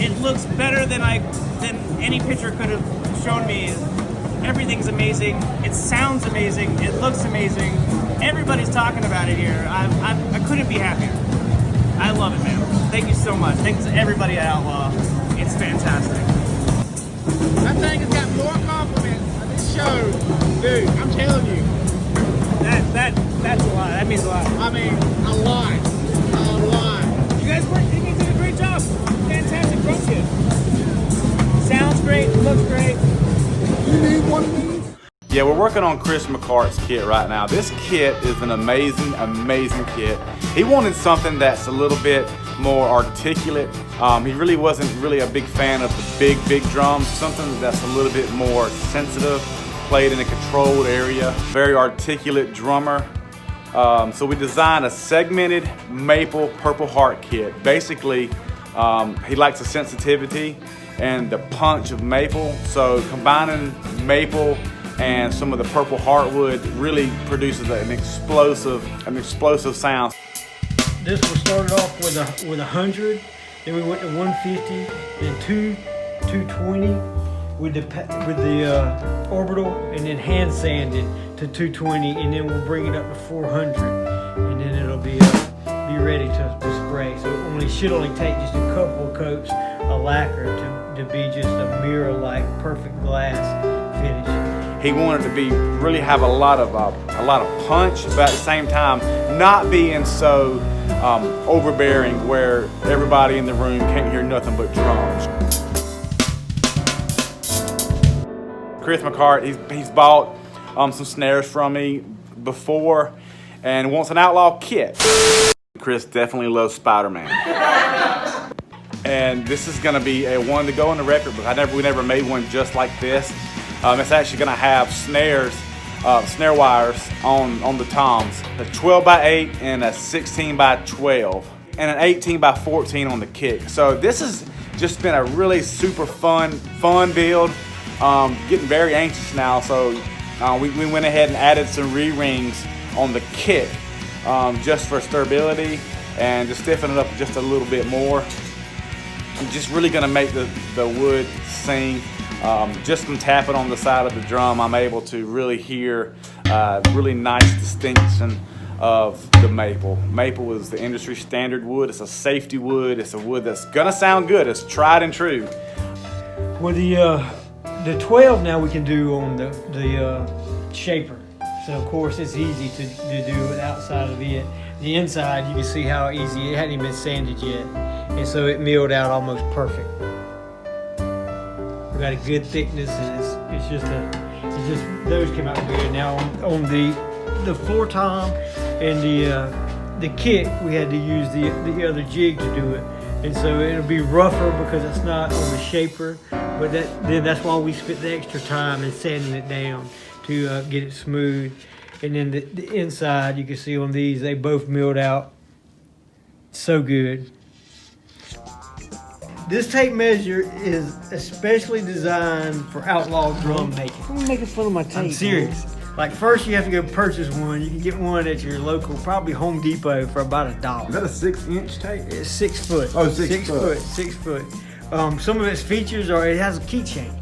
It looks better than any picture could have shown me. Everything's amazing. It sounds amazing. It looks amazing. Everybody's talking about it here. I couldn't be happier. I love it, man. Thank you so much. Thanks to everybody at Outlaw. It's fantastic. That thing has got more compliments on this show. Dude, I'm telling you. That's a lot. That means a lot. I mean, a lot. A lot. You guys did a great job. Fantastic drum kit. Sounds great. Looks great. You need one of these? Yeah, we're working on Chris Mccart's kit right now. This kit is an amazing, amazing kit. He wanted something that's a little bit more articulate. He really wasn't a big fan of the big drums. Something that's a little bit more sensitive, played in a controlled area. Very articulate drummer. So we designed a segmented maple Purple Heart kit. Basically, he likes the sensitivity and the punch of maple. So combining maple and some of the Purple Heartwood really produces an explosive sound. This was started off with 100, then we went to 150, then 220 with the orbital, and then hand sanded to 220, and then we'll bring it up to 400, and then it'll be ready to spray. So should only take just a couple of coats of lacquer to be just a mirror-like perfect glass finish. He wanted to really have a lot of punch, but at the same time not being so overbearing where everybody in the room can't hear nothing but drums. Chris Mccartt, he's bought some snares from me before and wants an Outlaw kit. Chris definitely loves Spider-Man. And this is gonna be a one to go on the record, but we never made one just like this. It's actually gonna have snares, snare wires on the toms. A 12 by 8 and a 16 by 12 and an 18 by 14 on the kick. So this has just been a really super fun build. Getting very anxious now, so we went ahead and added some re-rings on the kick just for stability and to stiffen it up just a little bit more. I'm just really gonna make the wood sing. Just from tapping on the side of the drum, I'm able to really hear really nice distinction of the maple. Maple is the industry standard wood. It's a safety wood. It's a wood that's gonna sound good. It's tried and true. Well, the 12 now we can do on the shaper. So of course it's easy to do it outside of it. The inside, you can see how easy, it hadn't even been sanded yet. And so it milled out almost perfect. We got a good thickness, and it's just those came out good. Now on the floor tom and the kick, we had to use the other jig to do it. And so it'll be rougher because it's not on the shaper, but then that's why we spent the extra time in sanding it down to get it smooth. And then the inside, you can see on these, they both milled out so good. This tape measure is especially designed for outlaw drum making. I'm making fun of my tape. I'm serious. Like first you have to go purchase one. You can get one at your local, probably Home Depot for about $1. Is that a 6-inch tape? It's 6 foot. Oh, 6 foot. 6 foot. Some of its features are it has a keychain.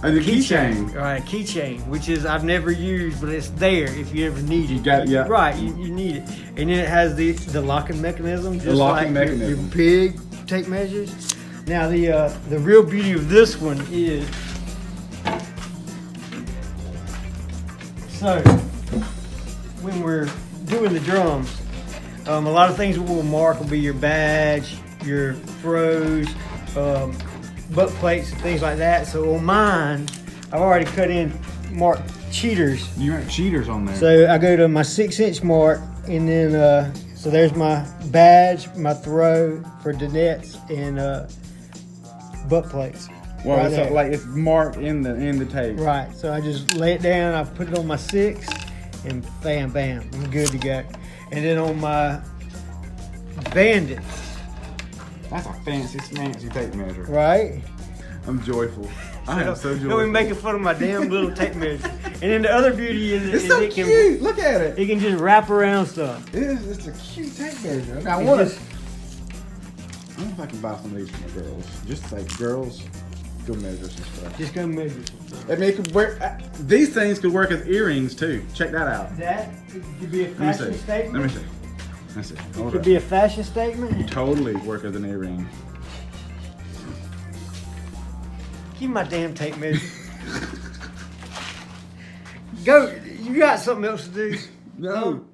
And the keychain. Right, keychain, which is I've never used, but it's there if you ever need it. You got it, yeah. Right, you need it. And then it has the locking mechanism, just locking like mechanism. Your big tape measures. Now the real beauty of this one is, so when we're doing the drums, a lot of things that we'll mark will be your badge, your throws, butt plates and things like that. So on mine, I've already cut in marked cheaters. You have cheaters on there. So I go to my 6-inch mark, and then so there's my badge, my throw for dinettes and butt plates. Well, right so like it's marked in the tape. Right. So I just lay it down. I put it on my 6, and bam, bam, I'm good to go. And then on my Bandit. That's a fancy tape measure. Right. I'm joyful. I am so joyful. Don't be making fun of my damn little tape measure. And then the other beauty is so it can cute. Look at it. It can just wrap around stuff. It's a cute tape measure. I It want just- it. if I can buy some of these for my girls. Just like girls, go measure some stuff. Just go measure some stuff. I mean, it could work. These things could work as earrings too. Check that out. That could be a Let me fashion see. statement. Let me see. Let's see. It Hold could up. be a fashion statement. Totally work as an earring. Give me my damn tape measure. Go. You got something else to do? No.